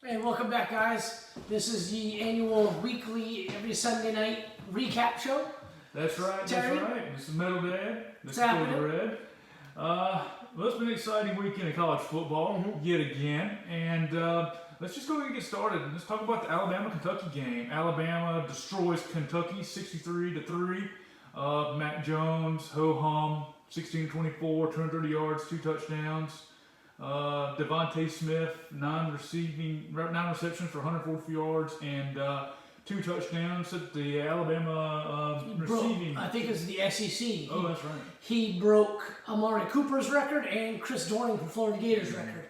Hey, welcome back, guys. This is the annual weekly, every Sunday night recap show. That's right, Terry? that's right. This is Metal Dad. This is happening? Code Red. Well, it's been an exciting weekend of college football yet again. And let's just go ahead and get started. Let's talk about the Alabama-Kentucky game. Alabama destroys Kentucky 63-3. Mac Jones, ho-hum, 16-24, 230 yards, 2 touchdowns. Devontae Smith, 9 receptions for 144 yards and 2 touchdowns at the Alabama receiving. I think it's the SEC. Oh, that's right. He broke Amari Cooper's record and Chris Doering from Florida Gators' record.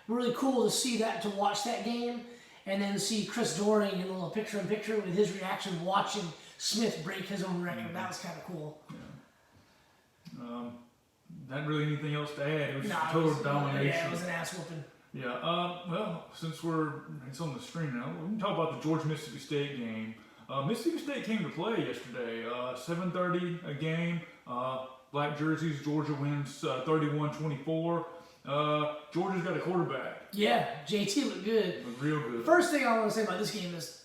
Really cool to see that, to watch that game, and then see Chris Doering in a little picture-in-picture with his reaction watching Smith break his own record. That was kind of cool. Not really anything else to add. It was Nah, total it was, domination. Yeah, it was an ass whooping. Yeah. Well, since it's on the stream now, we can talk about the Georgia-Mississippi State game. Mississippi State came to play yesterday. 7:30 a game. Black jerseys. Georgia wins 31-24. Georgia's got a quarterback. Yeah, JT looked good. Looked real good. First thing I want to say about this game is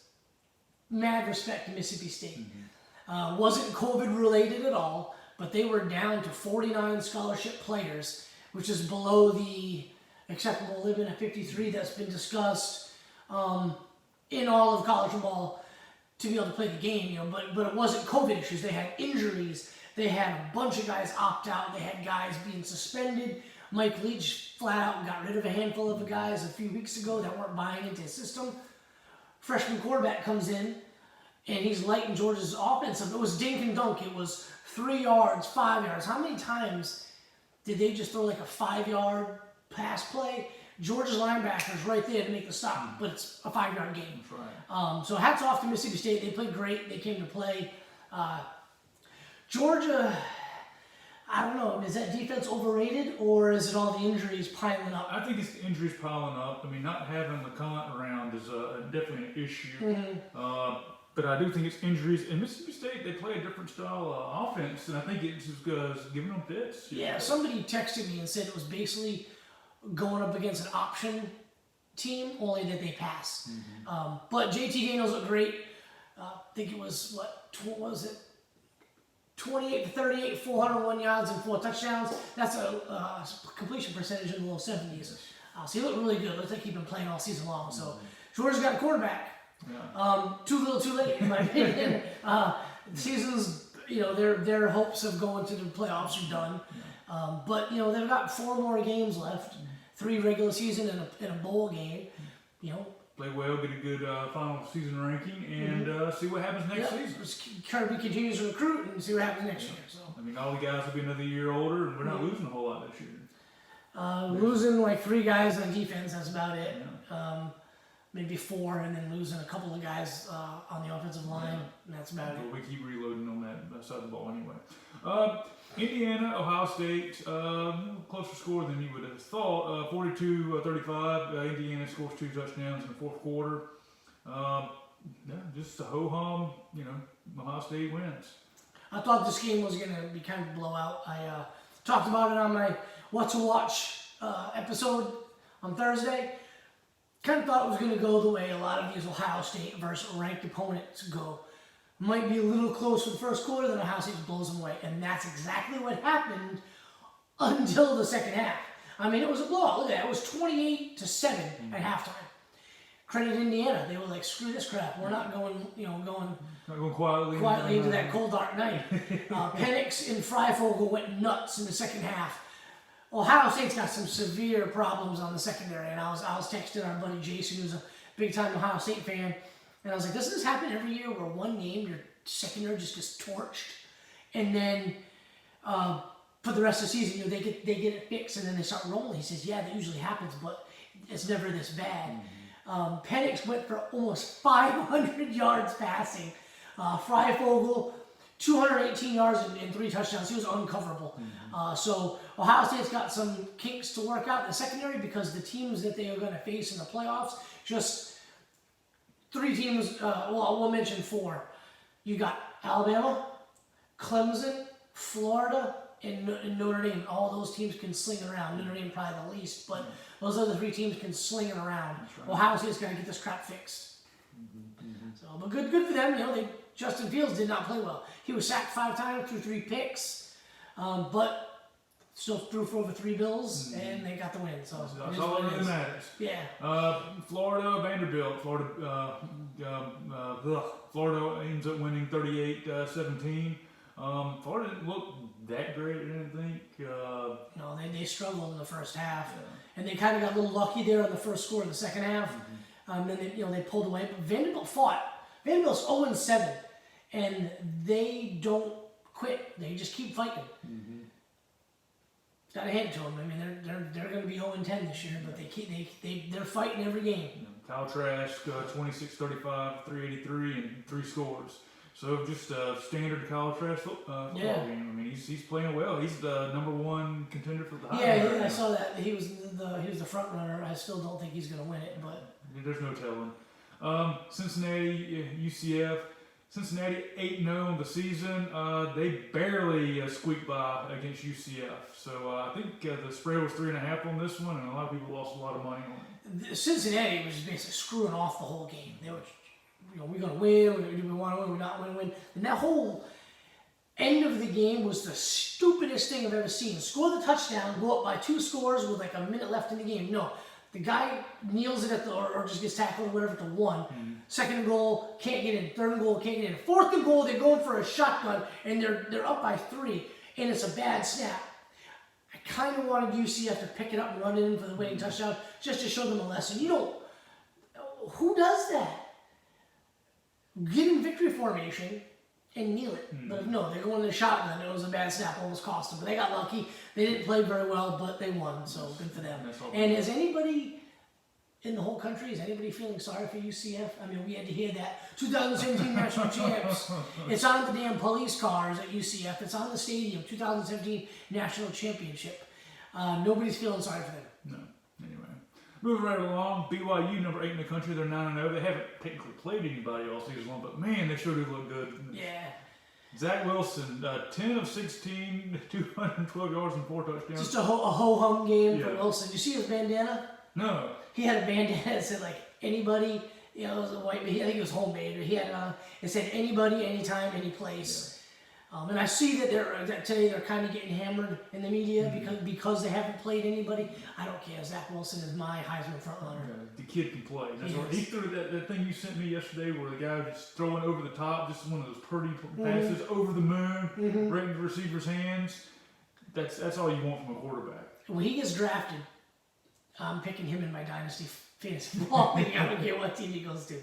mad respect to Mississippi State. Wasn't COVID related at all, but they were down to 49 scholarship players, which is below the acceptable limit of 53 that's been discussed in all of college football to be able to play the game. But it wasn't COVID issues. They had injuries. They had a bunch of guys opt out. They had guys being suspended. Mike Leach flat out got rid of a handful of guys a few weeks ago that weren't buying into his system. Freshman quarterback comes in, and he's lighting Georgia's offense up. It was dink and dunk. It was 3 yards, 5 yards. How many times did they just throw like a 5-yard pass play? Georgia's linebackers right there to make the stop, but it's a 5-yard game. That's right. So hats off to Mississippi State. They played great. They came to play. Georgia, I don't know, is that defense overrated, or is it all the injuries piling up? I think it's the injuries piling up. I mean, not having LeCounte around is definitely an issue. But I do think it's injuries. In Mississippi State, they play a different style of offense, and I think it's just giving them fits. Yeah, somebody texted me and said it was basically going up against an option team, only that they pass. But JT Daniels looked great. I think it was, what was it? 28-38, 401 yards and 4 touchdowns. That's a completion percentage in the low 70s. So he looked really good. Looks like he's been playing all season long. So Georgia's got a quarterback. Too little, too late, in my opinion. Seasons, their hopes of going to the playoffs are done. But they've got 4 more games left, 3 regular season and a bowl game. Play well, get a good final season ranking, and see what happens next season. Kirby continues to recruit and see what happens next year. So I mean, all the guys will be another year older, and we're not losing a whole lot this year. losing like 3 guys on defense, that's about it. Maybe 4, and then losing a couple of guys on the offensive line, and that's about it. But we keep reloading on that side of the ball anyway. Indiana, Ohio State, closer score than you would have thought. 42-35. Indiana scores 2 touchdowns in the fourth quarter. Just a ho-hum. Ohio State wins. I thought this game was going to be kind of a blowout. I talked about it on my What to Watch episode on Thursday. Kind of thought it was going to go the way a lot of these Ohio State versus ranked opponents go. Might be a little close for the first quarter, then Ohio State blows them away. And that's exactly what happened until the second half. I mean, it was a blowout. Look at that. It was 28-7 at halftime. Credit Indiana. They were like, screw this crap. We're not going, Not going quietly into that cold, dark night. Penix and Freifogel went nuts in the second half. Ohio State's got some severe problems on the secondary, and I was texting our buddy Jason, who's a big-time Ohio State fan, and I was like, doesn't this happen every year where one game your secondary just gets torched, and then for the rest of the season, they get it fixed, and then they start rolling? He says, yeah, that usually happens, but it's never this bad. Penix went for almost 500 yards passing. Freifogel, 218 yards and 3 touchdowns. He was uncoverable. So Ohio State's got some kinks to work out in the secondary because the teams that they are going to face in the playoffs, just 3 teams, we'll mention 4. You got Alabama, Clemson, Florida, and Notre Dame. All those teams can sling it around. Notre Dame probably the least, but those other 3 teams can sling it around. Right. Ohio State's got to get this crap fixed. So, but good for them. Justin Fields did not play well. He was sacked 5 times, threw 3 picks, but still threw for over 3 bills, and they got the win. So That's all that really matters. Yeah. Florida, Vanderbilt. Florida ends up winning 38-17. Florida didn't look that great, I didn't think. No, they struggled in the first half, and they kind of got a little lucky there on the first score in the second half. Then they pulled away, but Vanderbilt fought. Vanderbilt's 0-7, and they don't quit. They just keep fighting. Got to hand it to them. I mean, they're going to be 0-10 this year, but they're fighting every game. Kyle Trask, 26-35, 383, and 3 scores. So just a standard Kyle Trask football game. I mean, he's playing well. He's the #1 contender for the Heisman. Yeah, I saw that. He was the front runner. I still don't think he's going to win it, but there's no telling. Cincinnati, UCF. Cincinnati 8-0 on the season. They barely squeaked by against UCF. So I think the spread was 3.5 on this one, and a lot of people lost a lot of money on it. Cincinnati was just basically screwing off the whole game. They were, we're going to win. Do we want to win? We're not going to win. And that whole end of the game was the stupidest thing I've ever seen. Score the touchdown, go up by 2 scores with like a minute left in the game. No. The guy kneels it at or just gets tackled or whatever at the 1. Second and goal, can't get in. Third and goal, can't get in. Fourth and goal, they're going for a shotgun, and they're up by 3, and it's a bad snap. I kind of wanted UCF to pick it up and run it in for the winning touchdown just to show them a lesson. Who does that? Get in victory formation and kneel it. But no, they're going to the shotgun. It was a bad snap, almost cost them. But they got lucky. They didn't play very well, but they won, so good for them. And is anybody in the whole country, is anybody feeling sorry for UCF? I mean, we had to hear that. 2017 national champs. It's on the damn police cars at UCF. It's on the stadium. 2017 national championship. Nobody's feeling sorry for them. No. Anyway. Moving right along, BYU, number 8 in the country. They're 9-0. They haven't technically played anybody all season long, but man, they sure do look good. Yeah. Zach Wilson, 10 of 16, 212 yards and 4 touchdowns. Just a ho-hum game for Wilson. You see his bandana? No. He had a bandana that said, like, anybody, it was a white, I think it was homemade, but he had it on. It said, anybody, anytime, any place. And I see that today they're kind of getting hammered in the media because they haven't played anybody. I don't care. Zach Wilson is my Heisman frontrunner. The kid can play. He threw that thing you sent me yesterday where the guy was just throwing over the top, just one of those pretty passes over the moon, right in the receiver's hands. That's all you want from a quarterback. When he gets drafted, I'm picking him in my dynasty fantasy football league. I don't care what team he goes to.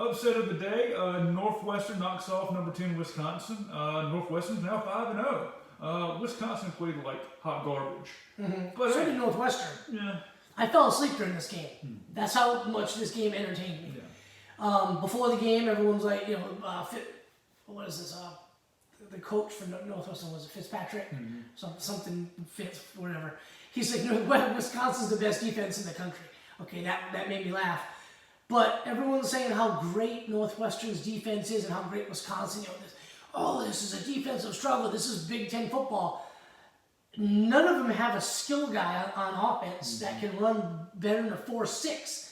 Upset of the day, Northwestern knocks off number 10 Wisconsin. Northwestern's now 5-0. Wisconsin played like hot garbage. But so did Northwestern. Yeah. I fell asleep during this game. That's how much this game entertained me. Yeah. Before the game, everyone's like, what is this? The coach for Northwestern, was it Fitzpatrick? Something Fitz, whatever. He's like, Wisconsin's the best defense in the country. Okay, that made me laugh. But everyone's saying how great Northwestern's defense is and how great Wisconsin, this is a defensive struggle. This is Big Ten football. None of them have a skill guy on offense that can run better than a 4.6.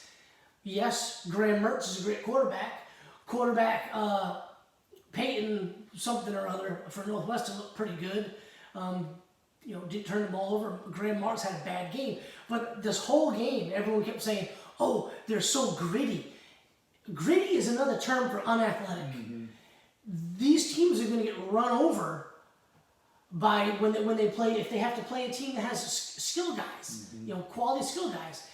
Yes, Graham Mertz is a great quarterback. Peyton something or other for Northwestern looked pretty good. Didn't turn the ball over. Graham Mertz had a bad game. But this whole game, everyone kept saying, oh, they're so gritty. Gritty is another term for unathletic. These teams are going to get run over by when they play, if they have to play a team that has skill guys, quality skill guys.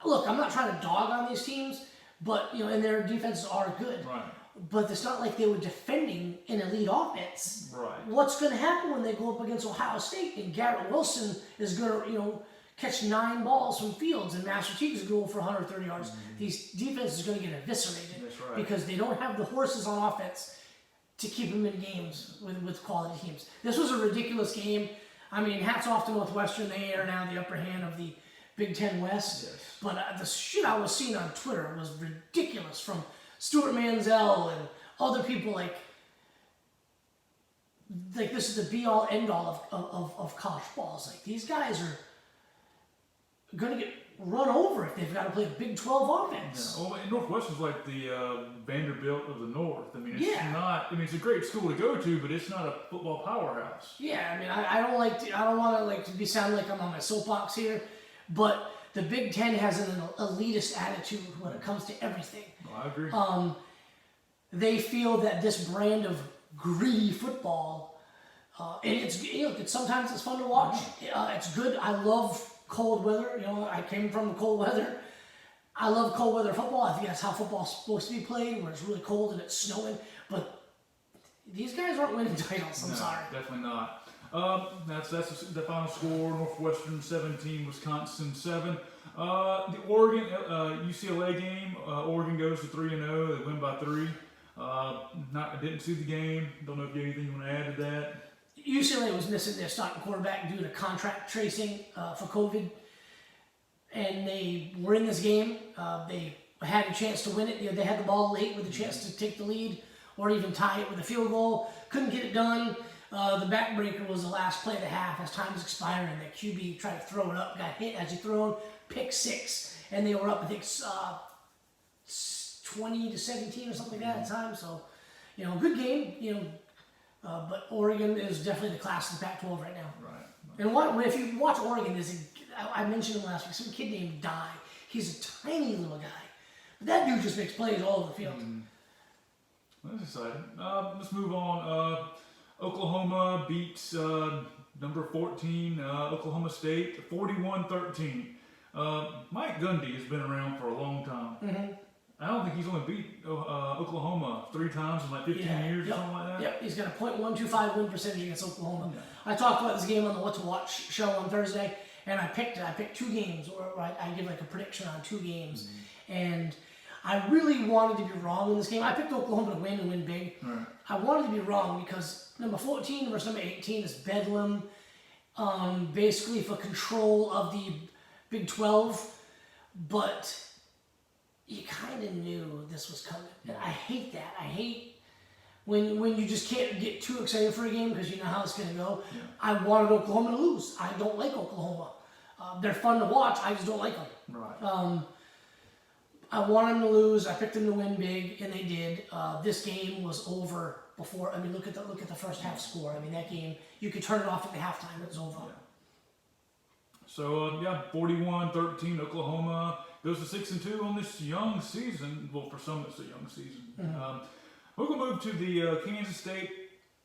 Look, I'm not trying to dog on these teams, but and their defenses are good. Right. But it's not like they were defending an elite offense. Right. What's going to happen when they go up against Ohio State and Garrett Wilson is going to catch 9 balls from Fields and Master Teague is going to go for 130 yards. These defenses are going to get eviscerated because they don't have the horses on offense to keep them in games with quality teams. This was a ridiculous game. I mean, hats off to Northwestern. They are now the upper hand of the Big Ten West. Yes. But the shit I was seeing on Twitter was ridiculous from Stuart Manziel and other people like like this is the be all end all of college balls. Like these guys are gonna get run over if they've got to play a Big 12 offense. Yeah. Well, and Northwestern's like the Vanderbilt of the North. I mean, it's Yeah. not. I mean, it's a great school to go to, but it's not a football powerhouse. Yeah, I mean, I don't like to, I don't want to like to be sound like I'm on my soapbox here, but the Big Ten has an elitist attitude when it comes to everything. Well, I agree. They feel that this brand of gritty football, and it's sometimes it's fun to watch. It's good. I love cold weather. You know, I came from the cold weather. I love cold weather football. I think that's how football's supposed to be played, where it's really cold and it's snowing. But these guys aren't winning titles. I'm No, sorry. definitely not. That's the final score. Northwestern 17, Wisconsin 7. The Oregon UCLA game. Oregon goes to 3-0. They win by 3. I didn't see the game. Don't know if you have anything you want to add to that. UCLA was missing their starting quarterback due to contract tracing for COVID, and they were in this game. They had a chance to win it. They had the ball late with a chance to take the lead or even tie it with a field goal. Couldn't get it done. The backbreaker was the last play of the half as time was expiring. The QB tried to throw it up, got hit as he threw it, pick 6, and they were up, I think, 20-17 or something like that at the time. So, good game. But Oregon is definitely the class of the Pac-12 right now. Right. And if you watch Oregon, I mentioned him last week. Some kid named Dye. He's a tiny little guy, but that dude just makes plays all over the field. That's exciting. Let's move on. Oklahoma beats number 14 Oklahoma State 41-13. Mike Gundy has been around for a long time. I don't think he's only beat Oklahoma 3 times in like 15 years or something like that. Yep, he's got a .125 win percentage against Oklahoma. Yeah. I talked about this game on the What to Watch show on Thursday, and I picked 2 games, or I give like a prediction on 2 games, and I really wanted to be wrong in this game. I picked Oklahoma to win and win big. Right. I wanted to be wrong because number 14 versus number 18 is bedlam, basically for control of the Big 12, but you kind of knew this was coming. And I hate that. I hate when you just can't get too excited for a game because you know how it's going to go. Yeah. I wanted Oklahoma to lose. I don't like Oklahoma. They're fun to watch. I just don't like them. Right. I want them to lose. I picked them to win big, and they did. This game was over before. I mean, look at the first half score. I mean, that game, you could turn it off at the halftime. It was over. Yeah. So 41-13 Oklahoma goes to 6-2 on this young season. Well, for some, it's a young season. We're gonna move to the Kansas State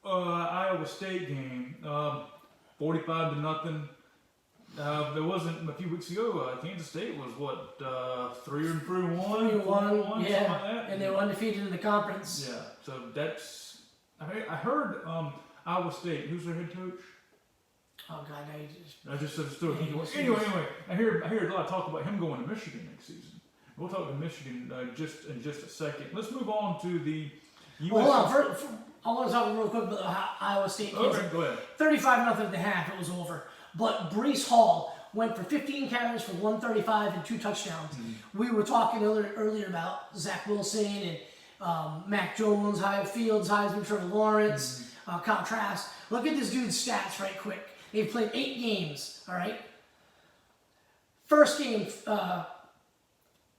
Iowa State game. 45-0. There wasn't a few weeks ago. Kansas State was 3-1, 3-1, something yeah, like that. And they were undefeated in the conference. Yeah, so that's. I heard Iowa State. Who's their head coach? Oh God, I just still anyway. I hear a lot of talk about him going to Michigan next season. We'll talk to Michigan in just a second. Let's move on to the U.S. Well, hold on. I want to talk real quick about Iowa State. Okay, go ahead. 35-0 at the half. It was over. But Breece Hall went for 15 carries for 135 and 2 touchdowns. We were talking earlier about Zach Wilson and Mac Jones, Fields, Heisman, Trevor Lawrence, Kyle Trask. Look at this dude's stats right quick. They've played 8 games, all right? First game,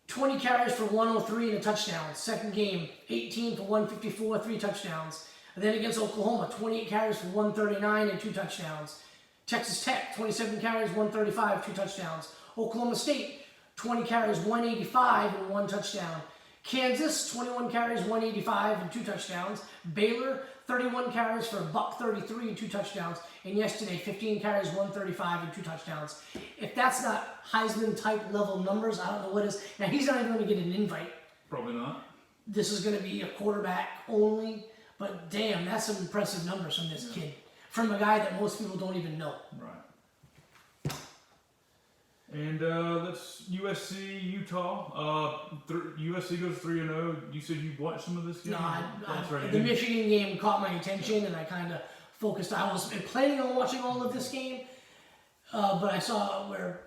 20 carries for 103 and a touchdown. Second game, 18 for 154, 3 touchdowns. And then against Oklahoma, 28 carries for 139 and 2 touchdowns. Texas Tech, 27 carries, 135, 2 touchdowns. Oklahoma State, 20 carries, 185 and 1 touchdown. Kansas, 21 carries, 185 and 2 touchdowns. Baylor, 31 carries for $133 and 2 touchdowns. And yesterday, 15 carries, 135 and 2 touchdowns. If that's not Heisman type level numbers, I don't know what is. Now he's not even going to get an invite. Probably not. This is going to be a quarterback only. But damn, that's some impressive numbers from this kid. From a guy that most people don't even know. Right. And let's USC, Utah. USC goes 3-0. You said you watched some of this game? No, the Michigan game caught my attention, and I kind of focused. I was planning on watching all of this game, but I saw where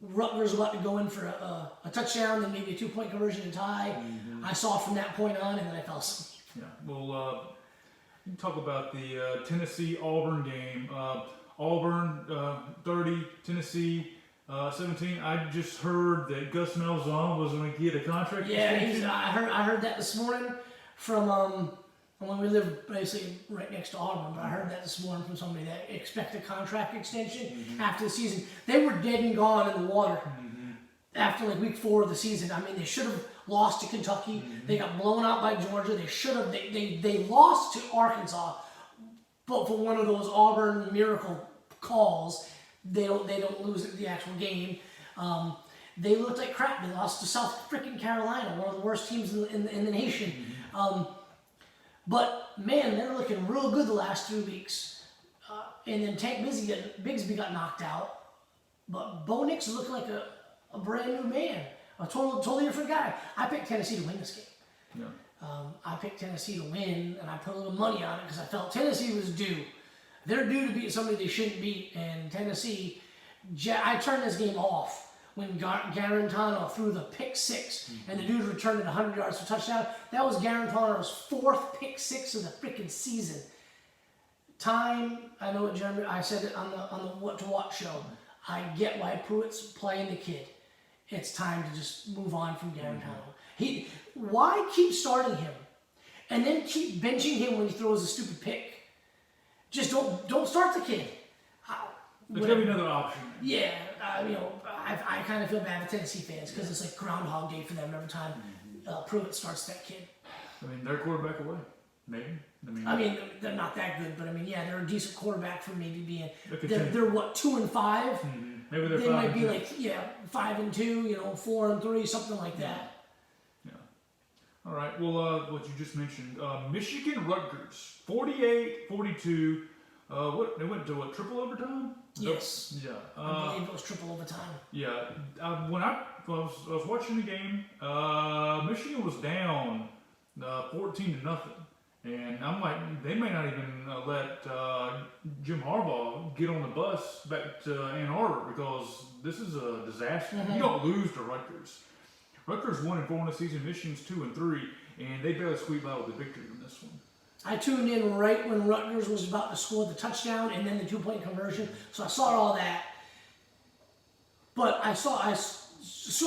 Rutgers was about to go in for a touchdown, then maybe a 2-point conversion and tie. I saw from that point on, and then I fell asleep. Yeah. Well, You can talk about the Tennessee-Auburn game. Auburn 30, Tennessee 17. I just heard that Gus Malzahn was going to get a contract extension. I heard that this morning from when we live basically right next to Auburn. But I heard that this morning from somebody that expected a contract extension after the season. They were dead and gone in the water after like week 4 of the season. I mean, they should have lost to Kentucky. They got blown out by Georgia. They should have. They lost to Arkansas, but for one of those Auburn miracle calls, they don't lose the actual game. They looked like crap. They lost to South freaking Carolina, one of the worst teams in the nation. But man, they're looking real good the last 3 weeks. And then Tank Bigsby got knocked out, but Bo Nix looked like a brand new man, a totally different guy. I picked Tennessee to win this game. Yeah. I picked Tennessee to win, and I put a little money on it because I felt Tennessee was due. They're due to beat somebody they shouldn't beat, and Tennessee. I turned this game off when Garantano threw the pick 6, and the dude returned it 100 yards for a touchdown. That was Garantano's 4th pick 6 of the freaking season. I know what Jeremy. I said it on the What to Watch show. I get why Pruitt's playing the kid. It's time to just move on from Garantano. Why keep starting him, and then keep benching him when he throws a stupid pick? Just don't start the kid. There's got to be another option. Yeah, I kind of feel bad for Tennessee fans because it's like Groundhog Day for them every time Pruitt starts that kid. I mean, they're quarterback away, maybe. I mean, they're not that good, but I mean, yeah, they're a decent quarterback for maybe being. They're what, 2-5? Maybe they're they 5 might be 2. like 5-2, 4-3, something like that. Yeah. All right. Well, what you just mentioned, Michigan Rutgers, 48-42. They went to triple overtime? Yes. Yeah. I believe it was triple overtime. Yeah. When I was watching the game, Michigan was down 14-0. And I'm like, they may not even let Jim Harbaugh get on the bus back to Ann Arbor because this is a disaster. You don't lose to Rutgers. Rutgers 1-4 in the season. Michigan's 2-3, and they barely squeaked out with the victory in this one. I tuned in right when Rutgers was about to score the touchdown and then the 2-point conversion, so I saw all that. But I saw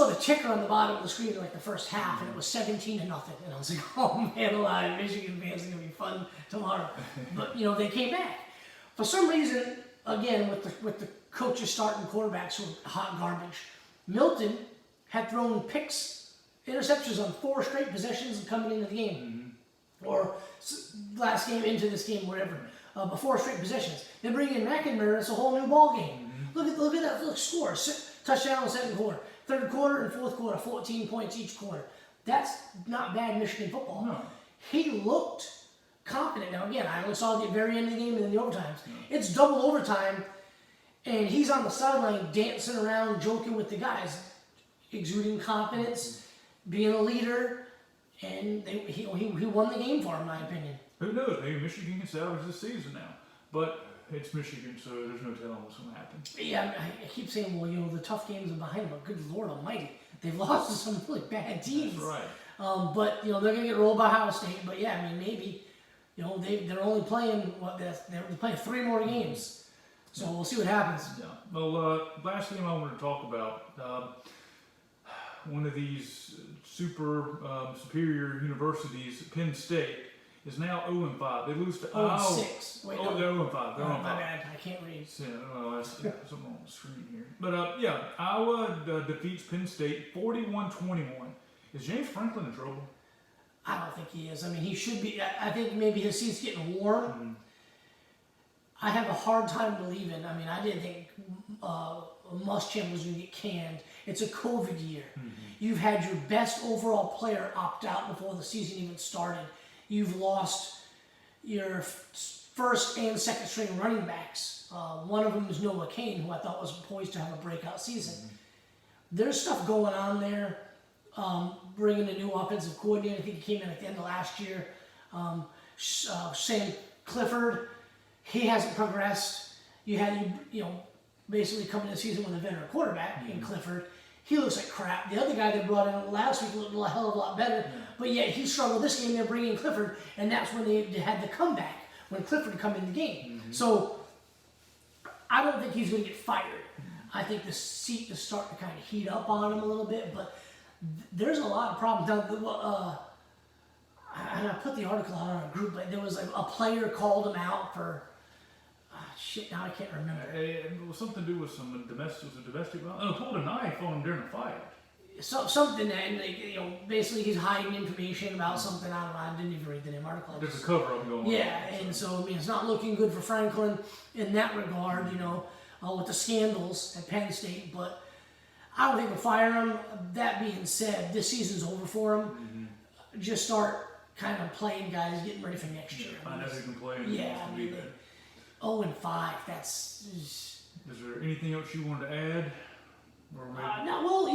the ticker on the bottom of the screen in like the first half, and it was 17-0, and I was like, "Oh man, alive! Michigan fans are gonna be fun tomorrow." But they came back. For some reason, again with the coaches starting quarterbacks who are hot garbage. Milton had thrown interceptions on 4 straight possessions coming into the game, or last game into this game, whatever. But 4 straight possessions. They bring in McNamara, it's a whole new ball game. Look at that score. Touchdown in the second quarter. Third quarter and fourth quarter, 14 points each quarter. That's not bad Michigan football. No. He looked confident. Now, again, I only saw the very end of the game and then the overtimes. It's double overtime, and he's on the sideline dancing around, joking with the guys, exuding confidence, being a leader, and he won the game for him, in my opinion. Who knows? Maybe Michigan can salvage this season now. But it's Michigan, so there's no telling what's going to happen. Yeah, I keep saying, well, the tough games are behind them, but good Lord Almighty, they've lost to some really bad teams. That's right. But they're going to get rolled by Ohio State. But yeah, I mean, maybe they're only playing they're playing 3 more games, so we'll see what happens. Yeah. Well, last game I wanted to talk about. One of these superior universities, Penn State, is now 0-5. They lose to Iowa. 0-6. Wait, no. They're 0-5. They're Oh, 0-5. my bad. I can't read. Yeah, well, that's something on the screen here. But Iowa defeats Penn State 41-21. Is James Franklin in trouble? I don't think he is. I mean, he should be. I think maybe his seat's getting warm. I have a hard time believing. I mean, I didn't think Muschamp was going to get canned. It's a COVID year. You've had your best overall player opt out before the season even started. You've lost your first and second string running backs. One of them is Noah Cain, who I thought was poised to have a breakout season. There's stuff going on there. Bringing a new offensive coordinator. I think he came in at the end of last year. Shane Clifford, he hasn't progressed. You had basically coming into the season with a veteran quarterback in Clifford. He looks like crap. The other guy they brought in last week looked a hell of a lot better, but yet he struggled this game. They're bringing Clifford, and that's when they had the comeback. when Clifford come in the game. So I don't think he's going to get fired. I think the seat is starting to kind of heat up on him a little bit, but there's a lot of problems. Now, and I put the article out on our group, but there was like a player called him out for shit. Now I can't remember. It was something to do with some domestic violence. Oh, pulled a knife on him during a fight. Something that, and like, basically he's hiding information about something. I don't know. I didn't even read the name article. There's a cover up going on. Yeah, and so I mean, it's not looking good for Franklin in that regard, with the scandals at Penn State. But I don't think we'll fire him. That being said, this season's over for him. Just start kind of playing guys, getting ready for next year. Find out who can play. Yeah, I mean, 0-5. That's. Is there anything else you wanted to add? Or maybe... No, well,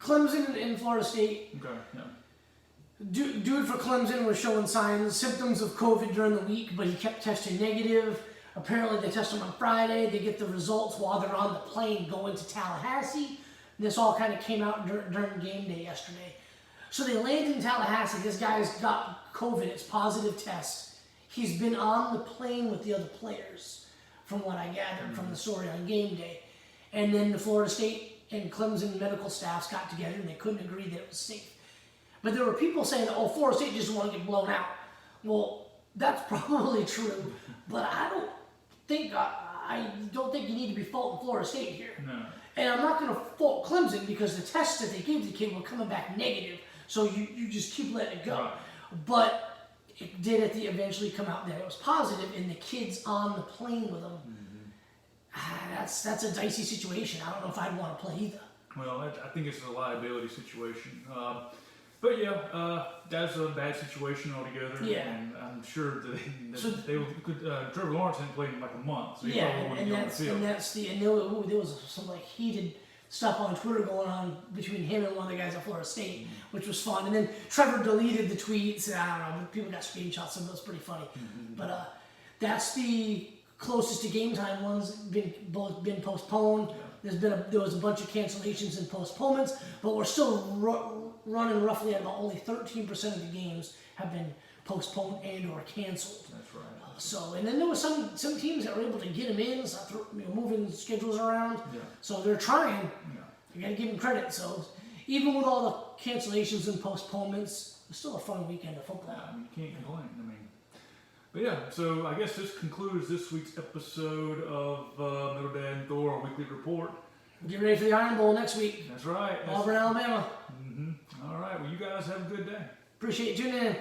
Clemson and Florida State. Okay. Yeah. Dude for Clemson was showing symptoms of COVID during the week, but he kept testing negative. Apparently, they test him on Friday. They get the results while they're on the plane going to Tallahassee. This all kind of came out during game day yesterday. So they landed in Tallahassee. This guy's got COVID. It's positive test. He's been on the plane with the other players, from what I gathered from the story on game day. And then the Florida State and Clemson medical staffs got together and they couldn't agree that it was safe. But there were people saying that, Florida State just want to get blown out. Well, that's probably true, but I don't think you need to be faulting Florida State here. No. And I'm not going to fault Clemson because the tests that they gave the kid were coming back negative. So you just keep letting it go. Right. But it did eventually come out that it was positive, and the kid's on the plane with them. That's a dicey situation. I don't know if I'd want to play either. Well, I think it's a liability situation. But yeah, that's a bad situation altogether. Yeah. And I'm sure that Trevor Lawrence hadn't played in like a month, so he Yeah, probably wouldn't and be on the field. there was some like heated stuff on Twitter going on between him and one of the guys at Florida State, which was fun. And then Trevor deleted the tweets. And I don't know, people got screenshots of it. It was pretty funny. But that's the closest to game time ones. Both been postponed. Yeah. There was a bunch of cancellations and postponements, but we're still running roughly at about only 13% of the games have been postponed and or canceled. That's right. And then there was some teams that were able to get them in, moving schedules around. Yeah. So they're trying. Yeah. You got to give them credit. So even with all the cancellations and postponements, it's still a fun weekend of football. Yeah, you can't complain. But yeah, so I guess this concludes this week's episode of Middle Dad and Thor, our weekly report. Get ready for the Iron Bowl next week. That's right. Auburn, Alabama. All right. Well, you guys have a good day. Appreciate you tuning in.